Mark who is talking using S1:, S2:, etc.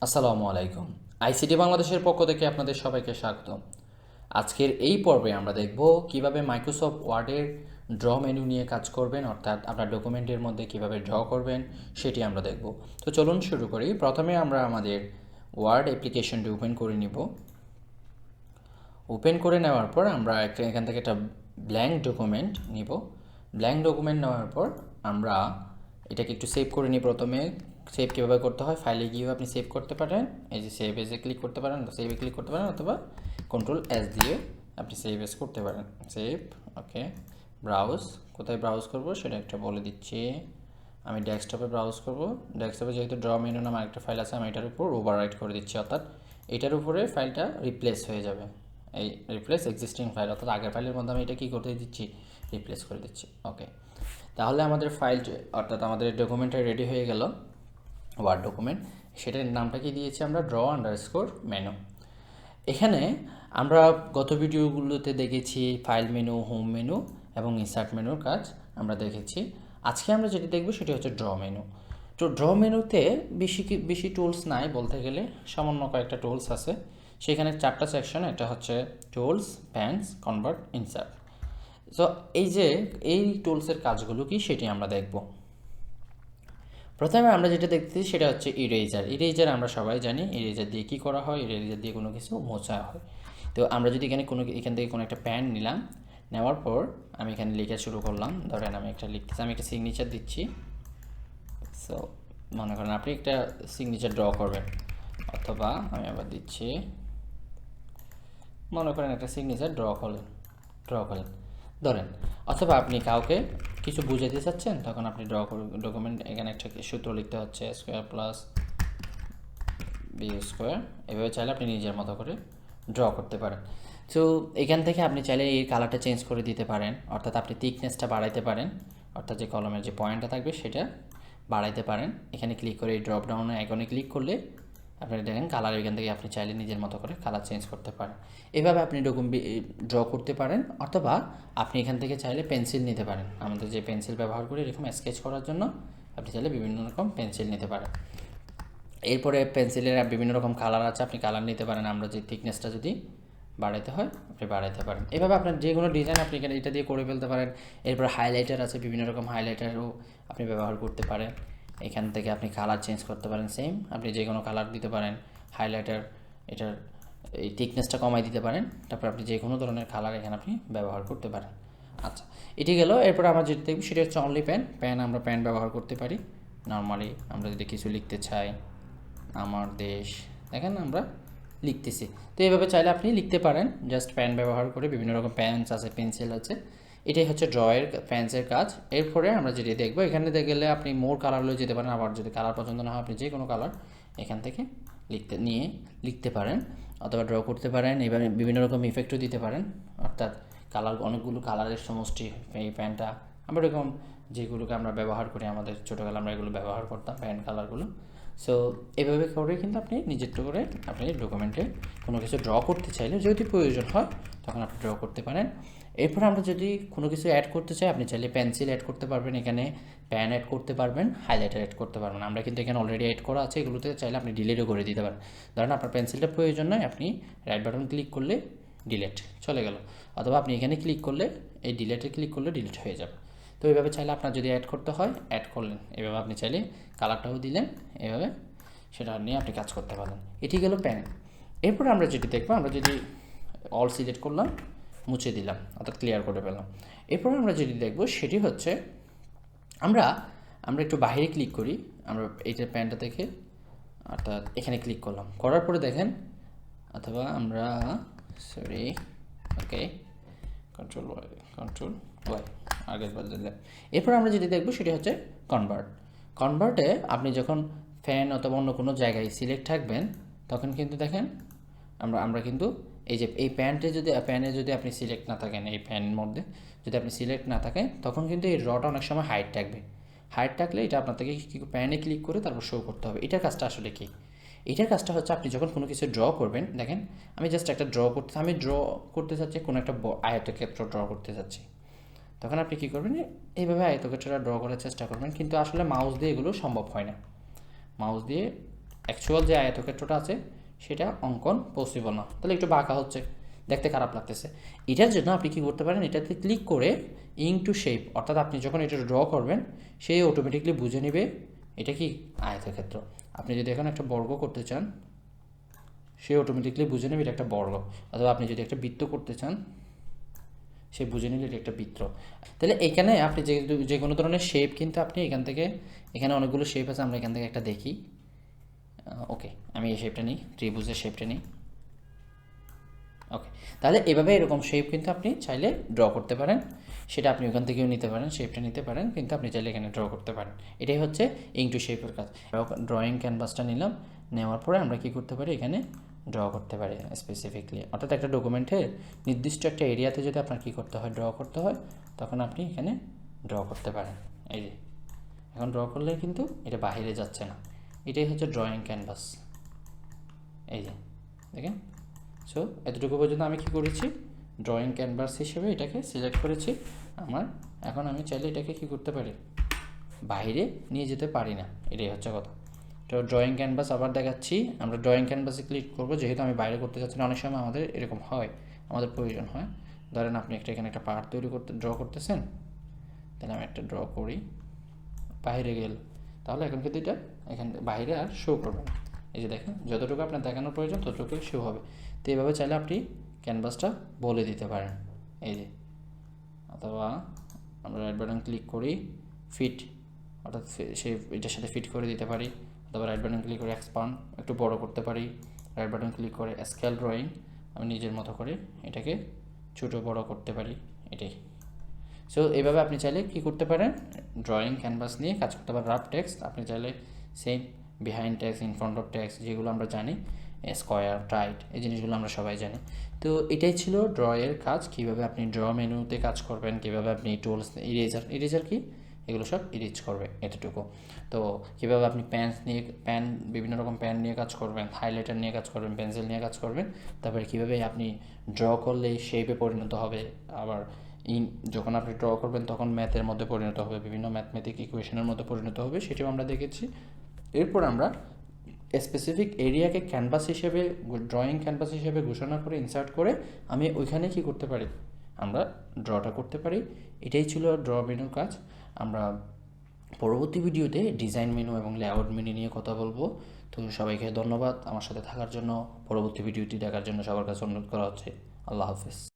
S1: আসসালামু আলাইকুম। আইসিটি বাংলাদেশের পক্ষ থেকে আপনাদের সবাইকে স্বাগতম। আজকের এই পর্বে আমরা দেখব কিভাবে মাইক্রোসফট ওয়ার্ডের ড্র মেনু নিয়ে কাজ করবেন, অর্থাৎ আপনার ডকুমেন্টের মধ্যে কিভাবে ড্র করবেন সেটি আমরা দেখব। তো চলুন শুরু করি। প্রথমে আমরা আমাদের ওয়ার্ড অ্যাপ্লিকেশনটি ওপেন করে নিব। ওপেন করে নেওয়ার পর আমরা এখান থেকে একটা ব্ল্যাঙ্ক ডকুমেন্ট নিব। ব্ল্যাঙ্ক ডকুমেন্ট নেওয়ার পর আমরা এটাকে একটু সেভ করে নিই। প্রথমে সেভ কীভাবে করতে হয়, ফাইলে গিয়েও আপনি সেভ করতে পারেন। এই যে সেভ এসে ক্লিক করতে পারেন, সেভে ক্লিক করতে পারেন, অথবা কন্ট্রোল এস দিয়ে আপনি সেভ এস করতে পারেন। সেভ, ওকে। ব্রাউজ, কোথায় ব্রাউজ করব সেটা একটা বলে দিচ্ছি। আমি ডেস্কটপে ব্রাউজ করব। ডেস্কটপে যেহেতু ড্র মেনু নামে একটা ফাইল আছে, আমি এটার উপর ওভাররাইট করে দিচ্ছি, অর্থাৎ এটার উপরে ফাইলটা রিপ্লেস হয়ে যাবে। এই রিপ্লেস এক্সিস্টিং ফাইল, অর্থাৎ আগের ফাইলের মধ্যে আমি এটা কী করতে দিচ্ছি, রিপ্লেস করে দিচ্ছি। ওকে, তাহলে আমাদের ফাইল অর্থাৎ আমাদের ডকুমেন্টটা রেডি হয়ে গেল, ওয়ার্ড ডকুমেন্ট। সেটার নামটা কি দিয়েছি আমরা, ড্র আন্ডারস্কোর মেনু। এখানে আমরা গত ভিডিওগুলোতে দেখেছি ফাইল মেনু, হোম মেনু এবং ইনসার্ট মেনুর কাজ আমরা দেখেছি। আজকে আমরা যেটি দেখব সেটি হচ্ছে ড্র মেনু। তো ড্র মেনুতে বেশি টুলস নাই বলতে গেলে, সামান্য কয়েকটা টুলস আছে। সেখানে 4টা সেকশন, একটা হচ্ছে টুলস, প্যানস, কনভার্ট, ইনসার্ট। সো এই টুলসের কাজগুলো কি সেটি আমরা দেখব। প্রথমে আমরা যেটা দেখতেছি সেটা হচ্ছে ইরেজার। ইরেজার আমরা সবাই জানি, ইরেজার দিয়ে কী করা হয়, ইরেজার দিয়ে কোনো কিছু মোছা হয়। তো আমরা যদি এখান থেকে কোনো একটা প্যান নিলাম, নেওয়ার পর আমি এখানে লেখা শুরু করলাম। ধরেন আমি একটা লিখতেছি, আমি একটা সিগনেচার দিচ্ছি। সো মনে করেন আপনি একটা সিগনেচার ড্র করবেন, অথবা আমি আবার দিচ্ছি, মনে করেন একটা সিগনেচার ড্র করলেন ধরেন, অথবা আপনি কাউকে কিছু বুঝাতে চাচ্ছেন, তখন আপনি ডকুমেন্ট এখানে একটা সূত্র লিখতে হচ্ছে, স্কোয়ার প্লাস বি স্কোয়ার। এভাবে চাইলে আপনি নিজের মতো করে ড্র করতে পারেন। তো এখান থেকে আপনি চাইলে এই কালারটা চেঞ্জ করে দিতে পারেন, অর্থাৎ আপনি থিকনেসটা বাড়াইতে পারেন, অর্থাৎ যে কলমের যে পয়েন্টটা থাকবে সেটা বাড়াইতে পারেন। এখানে ক্লিক করে এই ড্রপ ডাউনে আইকনে ক্লিক করলে আপনারা দেখেন কালার, এখান থেকে আপনি চাইলে নিজের মতো করে কালার চেঞ্জ করতে পারেন। এভাবে আপনি ড্র করতে পারেন, অথবা আপনি এখান থেকে চাইলে পেন্সিল নিতে পারেন। আমাদের যে পেন্সিল ব্যবহার করি এরকম স্কেচ করার জন্য, আপনি চাইলে বিভিন্ন রকম পেন্সিল নিতে পারেন। এরপরে পেন্সিলের বিভিন্ন রকম কালার আছে, আপনি কালার নিতে পারেন। আমরা যে থিকনেসটা যদি বাড়াইতে হয় আপনি বাড়াইতে পারেন। এভাবে আপনার যে কোনো ডিজাইন আপনি এখানে এটা দিয়ে করে ফেলতে পারেন। এরপর হাইলাইটার আছে, বিভিন্ন রকম হাইলাইটারও আপনি ব্যবহার করতে পারেন। এখান থেকে আপনি কালার চেঞ্জ করতে পারেন, সেম আপনি যে কোনো কালার দিতে পারেন। হাইলাইটার এটার এই থিকনেসটা কমাই দিতে পারেন, তারপর আপনি যে কোনো ধরনের কালার এখানে আপনি ব্যবহার করতে পারেন। আচ্ছা, এটি গেল। এরপর আমরা যেটা দেখব সেটা হচ্ছে অনলি প্যান। আমরা প্যান ব্যবহার করতে পারি। নর্মালি আমরা যদি কিছু লিখতে চাই, আমার দেশ, দেখেন আমরা লিখতেছি। তো এইভাবে চাইলে আপনি লিখতে পারেন জাস্ট প্যান ব্যবহার করে। বিভিন্ন রকম প্যান্স আছে, পেন্সিল আছে। এটাই হচ্ছে ড্রয়ের প্যান্সের কাজ। এরপরে আমরা যেটি দেখবো, এখানে গেলে আপনি মোর কালারগুলো যেতে পারেন। আবার যদি কালার পছন্দ না হয়, আপনি যে কোনো কালার এখান থেকে লিখতে পারেন, অথবা ড্র করতে পারেন। এবার বিভিন্ন রকম ইফেক্টও দিতে পারেন, অর্থাৎ কালার, অনেকগুলো কালারের সমষ্টি এই প্যানটা। আমরা এরকম যেগুলোকে আমরা ব্যবহার করি, আমাদের ছোটোবেলা আমরা এগুলো ব্যবহার করতাম, প্যান কালারগুলো। সো এভাবে করে কিন্তু আপনি নিজের করে আপনি ডকুমেন্টে কোনো কিছু ড্র করতে চাইলে, যদি প্রয়োজন হয় তখন আপনি ড্র করতে পারেন। এরপর আমরা যদি কোনো কিছু অ্যাড করতে চাই, আপনি চাইলে পেন্সিল অ্যাড করতে পারবেন, এখানে প্যান অ্যাড করতে পারবেন, হাইলাইটার অ্যাড করতে পারবেন। আমরা কিন্তু এখানে অলরেডি অ্যাড করা আছে, এগুলোতে চাইলে আপনি ডিলিটও করে দিতে পারেন। ধরেন আপনার পেন্সিলটা প্রয়োজন নয়, আপনি রাইট বাটন ক্লিক করলে ডিলিট চলে গেল, অথবা আপনি এখানে ক্লিক করলে, এই ডিলিটে ক্লিক করলে ডিলিট হয়ে যাবে। তো এইভাবে চাইলে আপনার যদি অ্যাড করতে হয় অ্যাড করলেন, এভাবে আপনি চাইলে কালারটাও দিলেন, এভাবে সেটা নিয়ে আপনি কাজ করতে পারেন। এটি গেল প্যান। এরপর আমরা যেটি দেখবো, আমরা যদি অল সিলেক্ট করলাম, মুছে দিলাম, অর্থাৎ ক্লিয়ার করে ফেললাম। এরপর আমরা যেটি দেখবো সেটি হচ্ছে, আমরা একটু বাইরে ক্লিক করি। আমরা এইটার প্যানটা থেকে, অর্থাৎ এখানে ক্লিক করলাম, করার পরে দেখেন, অথবা আমরা ওকে, কন্ট্রোল ওয়াই আগের বার দিলাম। এরপর আমরা যেটি দেখবো সেটি হচ্ছে কনভার্টে আপনি যখন ফ্যান অথবা অন্য কোনো জায়গায় সিলেক্ট থাকবেন, তখন কিন্তু দেখেন আমরা কিন্তু এই প্যানে যদি আপনি সিলেক্ট না থাকেন, এই প্যানের মধ্যে যদি আপনি সিলেক্ট না থাকেন, তখন কিন্তু এই রটা অনেক সময় হাইট থাকবে। হাইট থাকলে এটা আপনার থেকে প্যানে ক্লিক করে তারপর শো করতে হবে। এটার কাজটা আসলে কি? এটার কাজটা হচ্ছে, আপনি যখন কোনো কিছু ড্র করবেন, দেখেন আমি জাস্ট একটা আমি ড্র করতে চাচ্ছি, কোনো একটা আয়তক্ষেত্র ড্র করতে চাচ্ছি, তখন আপনি কী করবেন, এইভাবে আয়তক্ষেত্রটা ড্র করার চেষ্টা করবেন। কিন্তু আসলে মাউস দিয়ে এগুলো সম্ভব হয় না। মাউস দিয়ে অ্যাকচুয়াল যে আয়তক্ষেত্রটা আছে সেটা অঙ্কন পসিবল না, তাহলে একটু বাঁকা হচ্ছে, দেখতে খারাপ লাগতেছে। এটার জন্য আপনি কী করতে পারেন, এটাতে ক্লিক করে ইনটু শেপ, অর্থাৎ আপনি যখন এটা ড্র করবেন সেই অটোমেটিকলি বুঝে নেবে এটা কি আয়তক্ষেত্র। আপনি যদি এখানে একটা বর্গ করতে চান সে অটোমেটিকলি বুঝে নেবে এটা একটা বর্গ, অথবা আপনি যদি একটা বৃত্ত করতে চান সে বুঝে নিলে এটা একটা বৃত্ত। তাহলে এখানে আপনি যে কোনো ধরনের শেপ কিন্তু আপনি এখান থেকে, এখানে অনেকগুলো শেপ আছে, আমরা এখান থেকে একটা দেখি। ওকে, আমি এই শেপটা নিই, ত্রিভুজের শেপটা নিই। ওকে, তাহলে এভাবে এরকম শেপ কিন্তু আপনি চাইলে ড্র করতে পারেন, সেটা আপনি ওখান থেকেও নিতে পারেন, শেপটা নিতে পারেন, কিন্তু আপনি চাইলে এখানে ড্র করতে পারেন। এটাই হচ্ছে ইনটু শেপের কাজ। ড্রয়িং ক্যানভাসটা নিলাম, নেওয়ার পরে আমরা কি করতে পারি, এখানে ড্র করতে পারি স্পেসিফিকলি, অর্থাৎ একটা ডকুমেন্টের নির্দিষ্ট একটা এরিয়াতে যদি আপনার কী করতে হয়, ড্র করতে হয়, তখন আপনি এখানে ড্র করতে পারেন। এই যে এখন ড্র করলে কিন্তু এটা বাইরে যাচ্ছে না, এটাই হচ্ছে ড্রয়িং ক্যানভাস। এই যে দেখেন, সো এতটুকু পর্যন্ত আমি কি করেছি, ড্রয়িং ক্যানভাস হিসেবে এটাকে সিলেক্ট করেছি আমার। এখন আমি চাইলে এটাকে কি করতে পারি, বাইরে নিয়ে যেতে পারি না, এটাই হচ্ছে কথা। তো ড্রয়িং ক্যানভাস আবার দেখাচ্ছি, আমরা ড্রয়িং ক্যানভাসে ক্লিক করবো, যেহেতু আমি বাইরে করতে চাচ্ছি না। অনেক সময় আমাদের এরকম হয়, আমাদের প্রয়োজন হয়, ধরেন আপনি এখানে একটা পার্ট তৈরি করতে ড্র করতেছেন, তাহলে আমি একটা ড্র করি, বাইরে গেল, তাহলে এখন কিন্তু এটা এখান বাইরে আর শো করবে না। এই যে দেখেন, যতটুকু আপনার দেখানোর প্রয়োজন ততটুকু শো হবে। তো এইভাবে চাইলে আপনি ক্যানভাসটা বলে দিতে পারেন। এই যে, অথবা আমরা রাইট বাটন ক্লিক করি, ফিট, অর্থাৎ সে এটার সাথে ফিট করে দিতে পারি, অথবা রাইট বাটন ক্লিক করে এক্সপান্ড, একটু বড় করতে পারি। রাইট বাটন ক্লিক করে স্কেল ড্রয়িং, আমি নিজের মতো করে এটাকে ছোটো বড় করতে পারি, এটাই। সো এইভাবে আপনি চাইলে কী করতে পারেন, ড্রয়িং ক্যানভাস নিয়ে কাজ করতে পারেন। রাফ টেক্সট আপনি চাইলে same, behind text, in front of text, যেগুলো আমরা জানি, স্কোয়ার, টাইট, এই জিনিসগুলো আমরা সবাই জানি। তো এটাই ছিল ড্রয়ের কাজ, কীভাবে আপনি ড্র মেনুতে কাজ করবেন, কীভাবে আপনি টুলস, ইরেজার কি, এগুলো সব ইরেজ করবে, এতটুকু। তো কীভাবে আপনি পেন বিভিন্ন রকম পেন নিয়ে কাজ করবেন, হাইলাইটার নিয়ে কাজ করবেন, পেন্সিল নিয়ে কাজ করবেন, তারপরে কীভাবে আপনি ড্র করলে শেপে পরিণত হবে, আবার যখন আপনি ড্র করবেন তখন ম্যাথের মধ্যে পরিণত হবে, বিভিন্ন ম্যাথমেটিক ইকুয়েশনের মধ্যে পরিণত হবে, সেটাও আমরা দেখেছি। এরপর আমরা স্পেসিফিক এরিয়াকে ক্যানভাস হিসেবে, ড্রয়িং ক্যানভাস হিসেবে ঘোষণা করে ইনসার্ট করে আমি ওইখানে কি করতে পারি, আমরা ড্রটা করতে পারি। এটাই ছিল ড্র মেনুর কাজ। আমরা পরবর্তী ভিডিওতে ডিজাইন মেনু এবং লেআউট মেনু নিয়ে কথা বলবো। তো সবাইকে ধন্যবাদ আমার সাথে থাকার জন্য, পরবর্তী ভিডিওটি দেখার জন্য সবার কাছে অনুরোধ করা হচ্ছে। আল্লাহ হাফেজ।